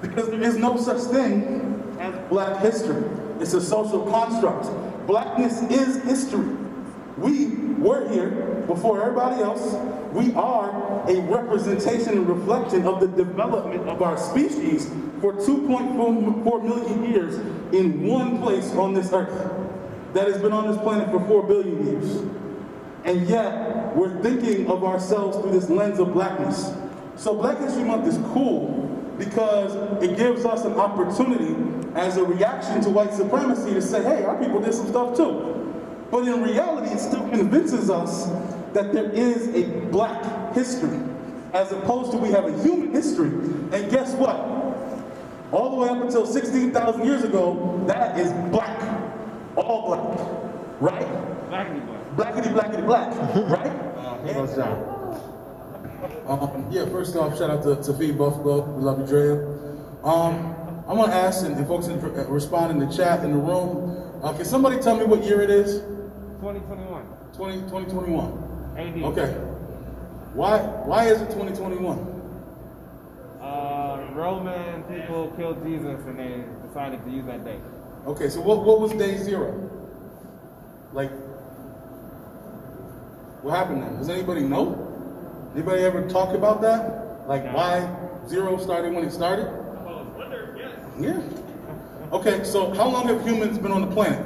Because there is no such thing as black history. It's a social construct. Blackness is history. We were here before everybody else. We are a representation and reflection of the development of our species for 2.4 million years in one place on this earth that has been on this planet for 4 billion years. And yet, we're thinking of ourselves through this lens of blackness. So Black History Month is cool because it gives us an opportunity as a reaction to white supremacy to say, hey, our people did some stuff too. But in reality, it still convinces us that there is a black history, as opposed to we have a human history. And guess what? All the way up until 16,000 years ago, that is black. All black, right? Blackity black. Blackity, blackity, black, right? Yeah, first off, shout out to Feed Buffalo. We love you, Drea. I want to ask, and folks respond in the chat in the room, can somebody tell me what year it is? 2021. 2021. AD. Okay. Why is it 2021? Roman people killed Jesus and they decided to use that date. Okay, so what was day zero? Like, what happened then? Does anybody know? Anybody ever talk about that? Like why zero started when it started? Oh, wonder, yes. Yeah. Okay, so how long have humans been on the planet?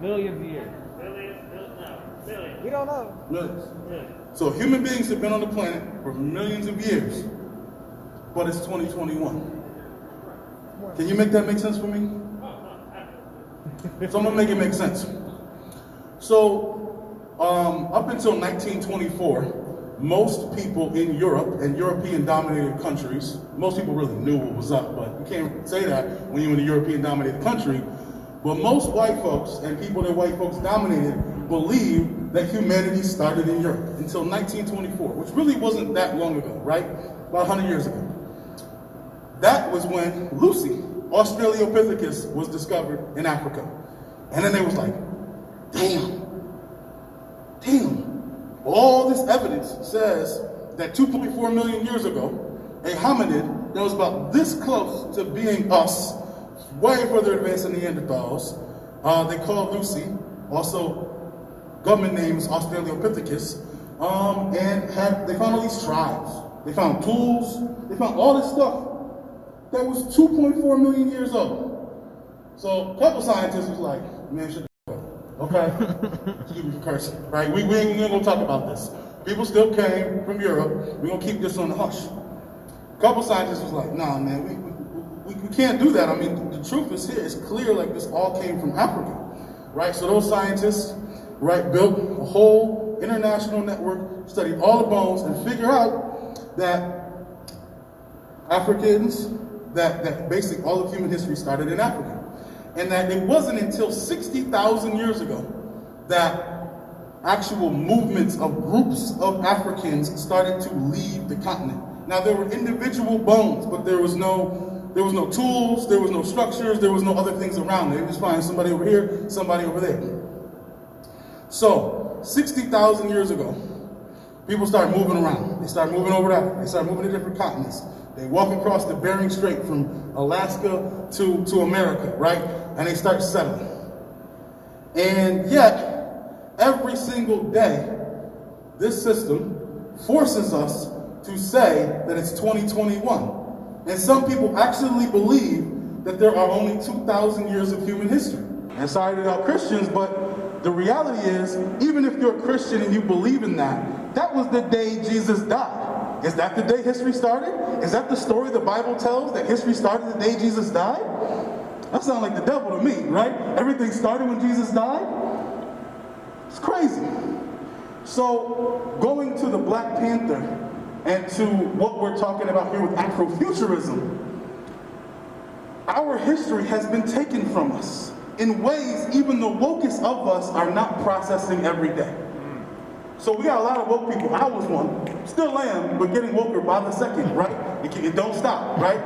Millions of years. Millions. We don't know. Millions. So human beings have been on the planet for millions of years, but it's 2021. Can you make that make sense for me? So I'm gonna make it make sense. So up until 1924, most people in Europe and European-dominated countries, most people really knew what was up, but you can't say that when you're in a European-dominated country. But most white folks and people that white folks dominated believe that humanity started in Europe until 1924, which really wasn't that long ago, right? About 100 years ago. That was when Lucy, Australopithecus, was discovered in Africa. And then they was like, damn, all this evidence says that 2.4 million years ago, a hominid that was about this close to being us, way further advanced than Neanderthals, they called Lucy, also government name is Australopithecus, and they found all these tribes. They found tools, they found all this stuff that was 2.4 million years old. So a couple scientists was like, man, shut the fuck up, okay? Excuse me for cursing, right? We ain't gonna talk about this. People still came from Europe. We're gonna keep this on the hush. A couple scientists was like, nah, man, we can't do that. I mean, the truth is here. It's clear like this all came from Africa, right? So those scientists, right, built a whole international network, studied all the bones, and figured out that Africans, that basically all of human history started in Africa. And that it wasn't until 60,000 years ago that actual movements of groups of Africans started to leave the continent. Now there were individual bones, but there was no tools, there was no structures, there was no other things around it. They just find somebody over here, somebody over there. So 60,000 years ago, people started moving around. They started moving over Africa. They started moving to different continents. They walk across the Bering Strait from Alaska to America, right? And they start settling. And yet, every single day, this system forces us to say that it's 2021. And some people actually believe that there are only 2,000 years of human history. And sorry to tell Christians, but the reality is, even if you're a Christian and you believe in that, that was the day Jesus died. Is that the day history started? Is that the story the Bible tells, that history started the day Jesus died? That sounds like the devil to me, right? Everything started when Jesus died? It's crazy. So going to the Black Panther and to what we're talking about here with Afrofuturism, our history has been taken from us in ways even the wokest of us are not processing every day. So we got a lot of woke people. I was one, still am, but getting woker by the second, right? It don't stop, right?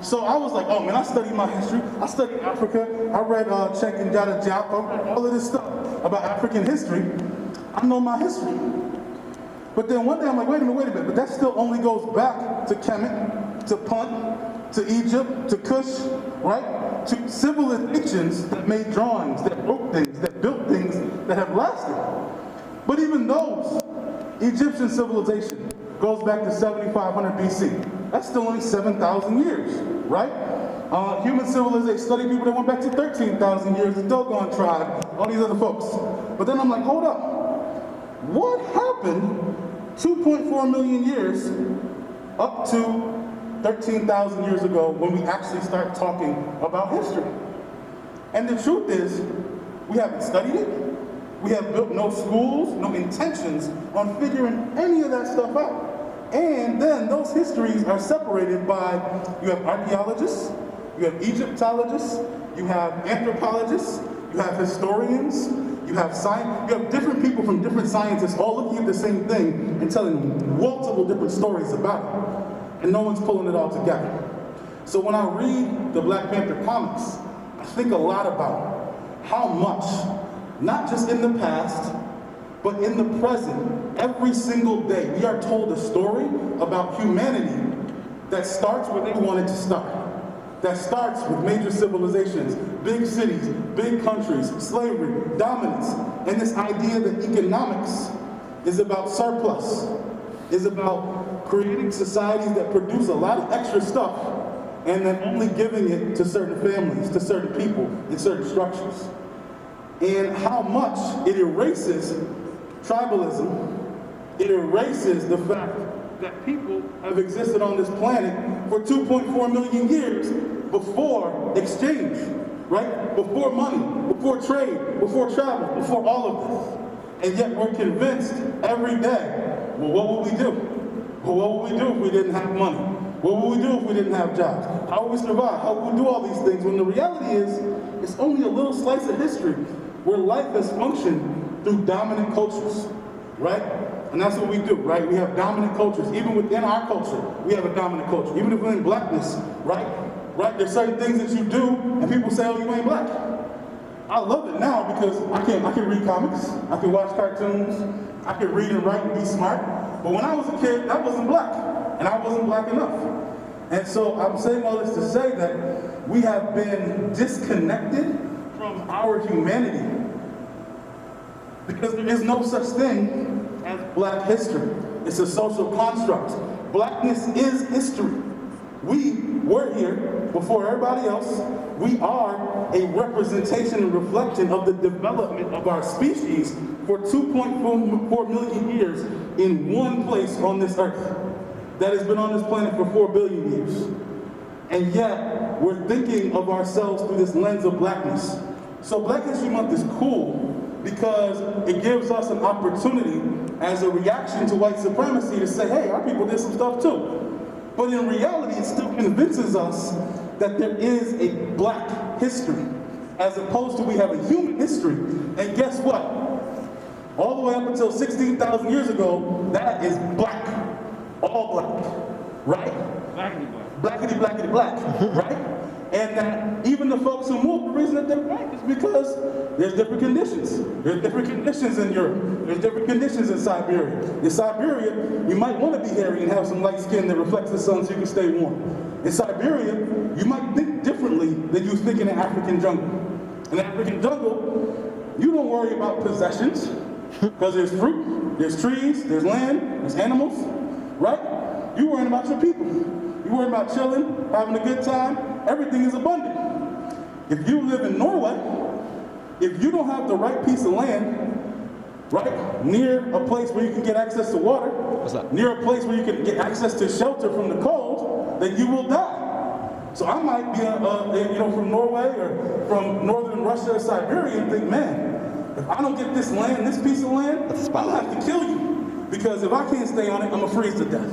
So I was like, oh man, I studied my history. I studied Africa. I read Check and Jada Japa, all of this stuff about African history. I know my history. But then one day I'm like, wait a minute, but that still only goes back to Kemet, to Punt, to Egypt, to Kush, right? To civilizations that made drawings, that wrote things, that built things that have lasted. But even those, Egyptian civilization goes back to 7500 BC. That's still only 7,000 years, right? Human civilization, study people that went back to 13,000 years, the Dogon tribe, all these other folks. But then I'm like, hold up. What happened 2.4 million years up to 13,000 years ago when we actually start talking about history? And the truth is, we haven't studied it. We have built no schools, no intentions on figuring any of that stuff out. And then those histories are separated by, you have archaeologists, you have Egyptologists, you have anthropologists, you have historians, you have science, you have different people from different sciences all looking at the same thing and telling multiple different stories about it. And no one's pulling it all together. So when I read the Black Panther comics, I think a lot about how much, not just in the past, but in the present, every single day, we are told a story about humanity that starts where they wanted to start. That starts with major civilizations, big cities, big countries, slavery, dominance, and this idea that economics is about surplus, is about creating societies that produce a lot of extra stuff and then only giving it to certain families, to certain people, in certain structures. And how much it erases tribalism, it erases the fact that people have existed on this planet for 2.4 million years before exchange, right? Before money, before trade, before travel, before all of this. And yet we're convinced every day, well, what would we do? Well, what would we do if we didn't have money? What would we do if we didn't have jobs? How would we survive? How would we do all these things? When the reality is, it's only a little slice of history where life has functioned through dominant cultures, right? And that's what we do, right? We have dominant cultures. Even within our culture, we have a dominant culture. Even if we're in blackness, right? Right? There's certain things that you do, and people say, oh, you ain't black. I love it now because I can read comics, I can watch cartoons, I can read and write and be smart. But when I was a kid, I wasn't black, and I wasn't black enough. And so I'm saying all this to say that we have been disconnected from our humanity because there is no such thing as black history. It's a social construct. Blackness is history. We were here before everybody else. We are a representation and reflection of the development of our species for 2.4 million years in one place on this earth that has been on this planet for 4 billion years. And yet, we're thinking of ourselves through this lens of blackness. So Black History Month is cool because it gives us an opportunity as a reaction to white supremacy to say, hey, our people did some stuff too. But in reality, it still convinces us that there is a black history, as opposed to we have a human history. And guess what? All the way up until 16,000 years ago, that is black. All black, right? Blackity black. Blackity, blackity, black, right? And that even the folks who move, the reason that they're black is because there's different conditions. There's different conditions in Europe. There's different conditions in Siberia. In Siberia, you might want to be hairy and have some light skin that reflects the sun so you can stay warm. In Siberia, you might think differently than you think in an African jungle. In the African jungle, you don't worry about possessions because there's fruit, there's trees, there's land, there's animals, right? You're worrying about your people. You're worrying about chilling, having a good time. Everything is abundant. If you live in Norway, if you don't have the right piece of land, right, near a place where you can get access to water, near a place where you can get access to shelter from the cold, then you will die. So I might be, from Norway or from northern Russia or Siberia and think, man, if I don't get this land, this piece of land, I'll have to kill you. Because if I can't stay on it, I'm gonna freeze to death.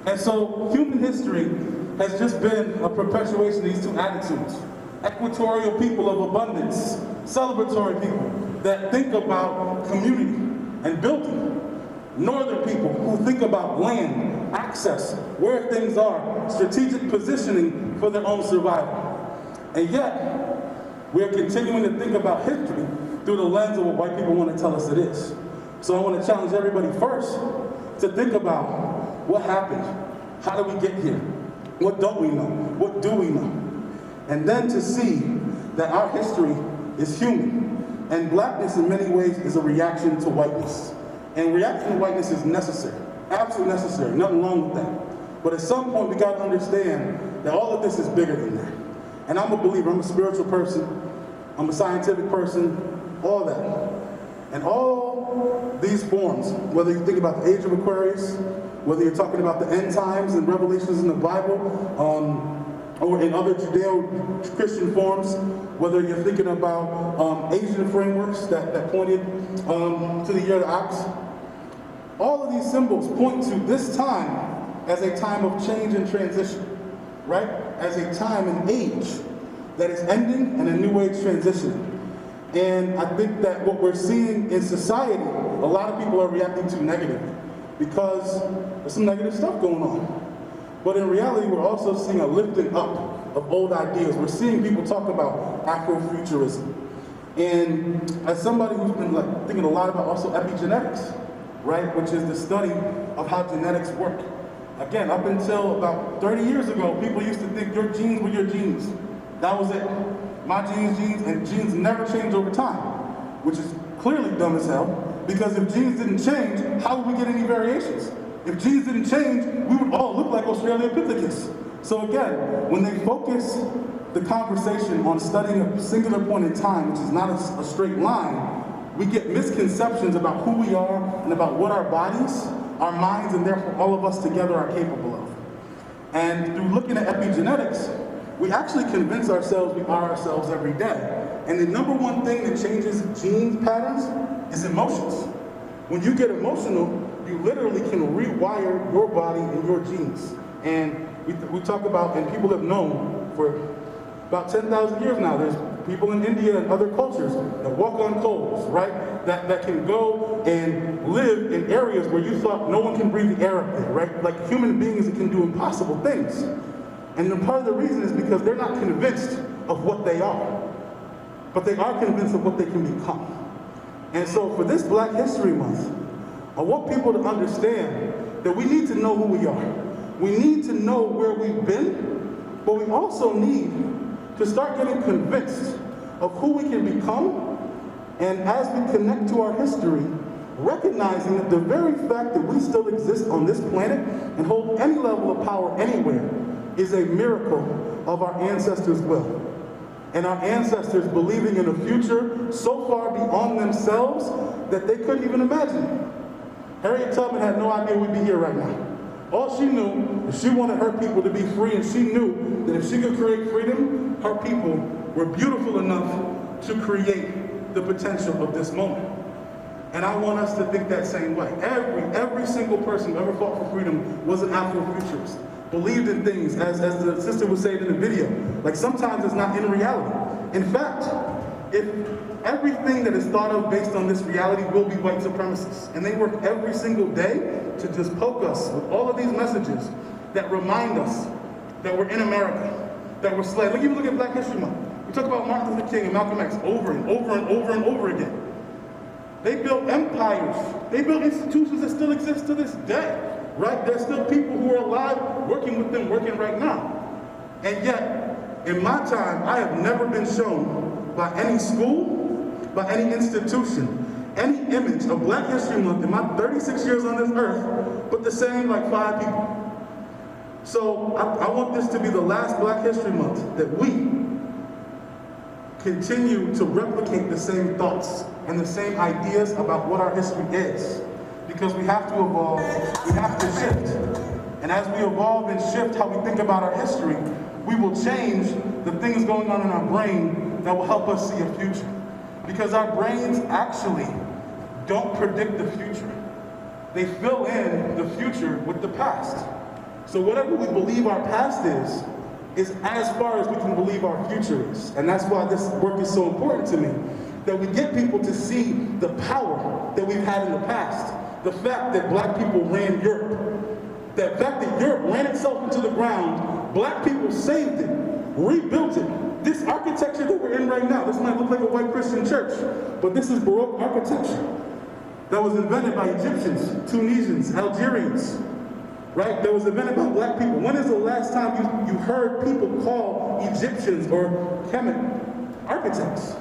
And so human history has just been a perpetuation of these two attitudes. Equatorial people of abundance, celebratory people that think about community and building. Northern people who think about land, access, where things are, strategic positioning for their own survival. And yet, we're continuing to think about history through the lens of what white people want to tell us it is. So I want to challenge everybody first to think about what happened, how did we get here? What don't we know? What do we know? And then to see that our history is human. And blackness in many ways is a reaction to whiteness. And reaction to whiteness is necessary, absolutely necessary, nothing wrong with that. But at some point we gotta understand that all of this is bigger than that. And I'm a believer, I'm a spiritual person, I'm a scientific person, all that. And all these forms, whether you think about the age of Aquarius, whether you're talking about the end times and revelations in the Bible, or in other Judeo-Christian forms, whether you're thinking about Asian frameworks that pointed to the year of the ox, all of these symbols point to this time as a time of change and transition, right? As a time and age that is ending and a new age transitioning. And I think that what we're seeing in society, a lot of people are reacting to negatively because there's some negative stuff going on. But in reality, we're also seeing a lifting up of old ideas. We're seeing people talk about Afrofuturism. And as somebody who's been thinking a lot about also epigenetics, right, which is the study of how genetics work. Again, up until about 30 years ago, people used to think your genes were your genes. That was it. My genes, and genes never change over time, which is clearly dumb as hell, because if genes didn't change, how would we get any variations? If genes didn't change, we would all look like Australopithecus. So again, when they focus the conversation on studying a singular point in time, which is not a straight line, we get misconceptions about who we are and about what our bodies, our minds, and therefore all of us together are capable of. And through looking at epigenetics, we actually convince ourselves we are ourselves every day. And the number one thing that changes gene patterns is emotions. When you get emotional, you literally can rewire your body and your genes. And we talk about, and people have known for about 10,000 years now, there's people in India and other cultures that walk on coals, right? That can go and live in areas where you thought no one can breathe the air up there, right? Like human beings that can do impossible things. And then part of the reason is because they're not convinced of what they are, but they are convinced of what they can become. And so for this Black History Month, I want people to understand that we need to know who we are. We need to know where we've been, but we also need to start getting convinced of who we can become, and as we connect to our history, recognizing that the very fact that we still exist on this planet and hold any level of power anywhere is a miracle of our ancestors' will. And our ancestors believing in a future so far beyond themselves that they couldn't even imagine. Harriet Tubman had no idea we'd be here right now. All she knew is she wanted her people to be free, and she knew that if she could create freedom, her people were beautiful enough to create the potential of this moment. And I want us to think that same way. Every single person who ever fought for freedom was an Afrofuturist. Believed in things, as the sister was saying in the video. Like sometimes it's not in reality. In fact, if everything that is thought of based on this reality will be white supremacists, and they work every single day to just poke us with all of these messages that remind us that we're in America, that we're slaves. Even look at Black History Month. We talk about Martin Luther King and Malcolm X over and over and over and over again. They built empires. They built institutions that still exist to this day. Right? There's still people who are alive working with them, working right now. And yet, in my time, I have never been shown by any school, by any institution, any image of Black History Month in my 36 years on this earth, but the same like 5 people. So I want this to be the last Black History Month that we continue to replicate the same thoughts and the same ideas about what our history is. Because we have to evolve, we have to shift. And as we evolve and shift how we think about our history, we will change the things going on in our brain that will help us see a future. Because our brains actually don't predict the future. They fill in the future with the past. So whatever we believe our past is as far as we can believe our future is. And that's why this work is so important to me, that we get people to see the power that we've had in the past. The fact that Black people ran Europe, the fact that Europe ran itself into the ground, Black people saved it, rebuilt it. This architecture that we're in right now, this might look like a white Christian church, but this is Baroque architecture that was invented by Egyptians, Tunisians, Algerians, right? There was an event about black people. When is the last time you heard people call Egyptians or Kemet architects?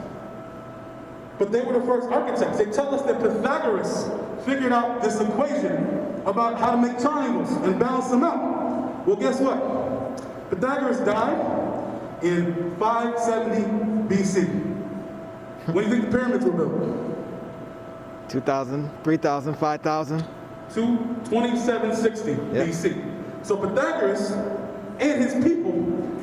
But they were the first architects. They tell us that Pythagoras figured out this equation about how to make triangles and balance them out. Well, guess what? Pythagoras died in 570 BC. When do you think the pyramids were built? 2,000, 3,000, 5,000. 2760 BC. So Pythagoras and his people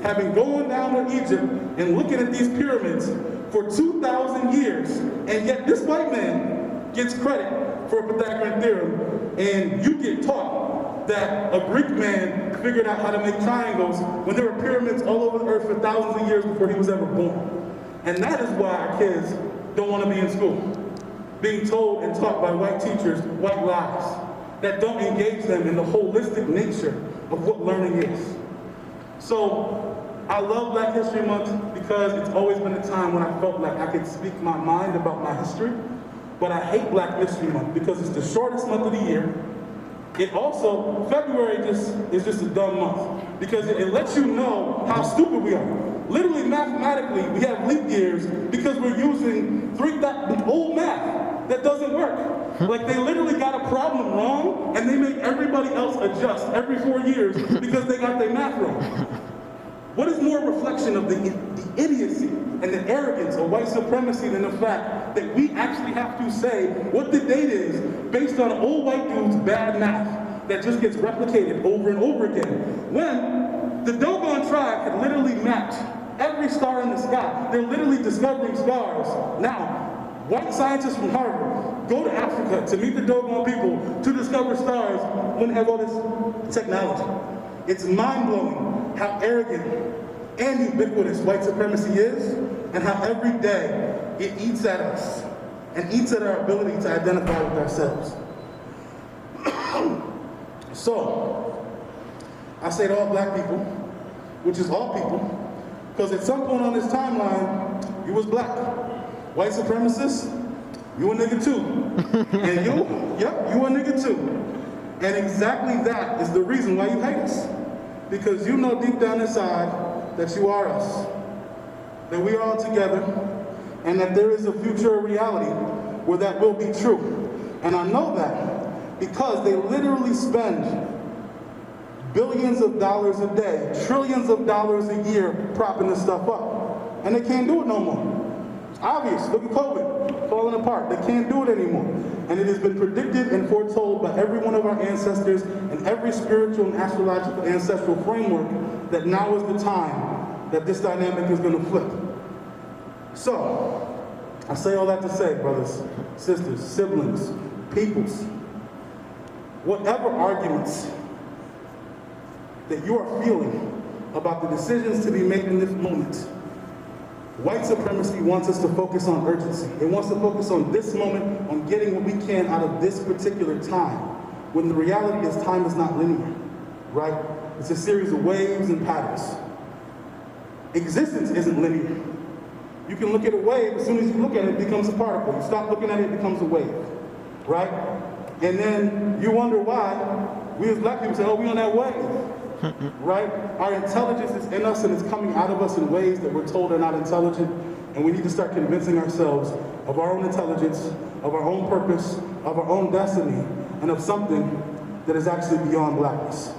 have been going down to Egypt and looking at these pyramids for 2,000 years, and yet this white man gets credit for a Pythagorean theorem, and you get taught that a Greek man figured out how to make triangles when there were pyramids all over the earth for thousands of years before he was ever born. And that is why our kids don't want to be in school, being told and taught by white teachers white lies that don't engage them in the holistic nature of what learning is. So I love Black History Month because it's always been a time when I felt like I could speak my mind about my history, but I hate Black History Month because it's the shortest month of the year. It also, February is just a dumb month because it lets you know how stupid we are. Literally, mathematically, we have leap years because we're using old math that doesn't work. Like they literally got a problem wrong and they make everybody else adjust every 4 years because they got their math wrong. What is more a reflection of the idiocy and the arrogance of white supremacy than the fact that we actually have to say what the date is based on old white dudes' bad math that just gets replicated over and over again? When the Dogon tribe had literally mapped every star in the sky. They're literally discovering stars. Now, white scientists from Harvard go to Africa to meet the Dogon people to discover stars when they have all this technology. It's mind-blowing how arrogant and ubiquitous white supremacy is and how every day it eats at us and eats at our ability to identify with ourselves. So, I say to all black people, which is all people, because at some point on this timeline, you was black. White supremacists, you a nigga too. And you a nigga too. And exactly that is the reason why you hate us. Because you know deep down inside that you are us. That we are all together, and that there is a future reality where that will be true. And I know that because they literally spend billions of dollars a day, trillions of dollars a year propping this stuff up. And they can't do it no more. It's obvious, look at COVID, falling apart. They can't do it anymore. And it has been predicted and foretold by every one of our ancestors and every spiritual and astrological ancestral framework that now is the time that this dynamic is going to flip. So, I say all that to say, brothers, sisters, siblings, peoples, whatever arguments that you are feeling about the decisions to be made in this moment, white supremacy wants us to focus on urgency. It wants to focus on this moment, on getting what we can out of this particular time, when the reality is time is not linear, right? It's a series of waves and patterns. Existence isn't linear. You can look at a wave, as soon as you look at it, it becomes a particle. You stop looking at it, it becomes a wave, right? And then you wonder why we as black people say, oh, we on that wave. Right? Our intelligence is in us and it's coming out of us in ways that we're told are not intelligent, and we need to start convincing ourselves of our own intelligence, of our own purpose, of our own destiny, and of something that is actually beyond blackness.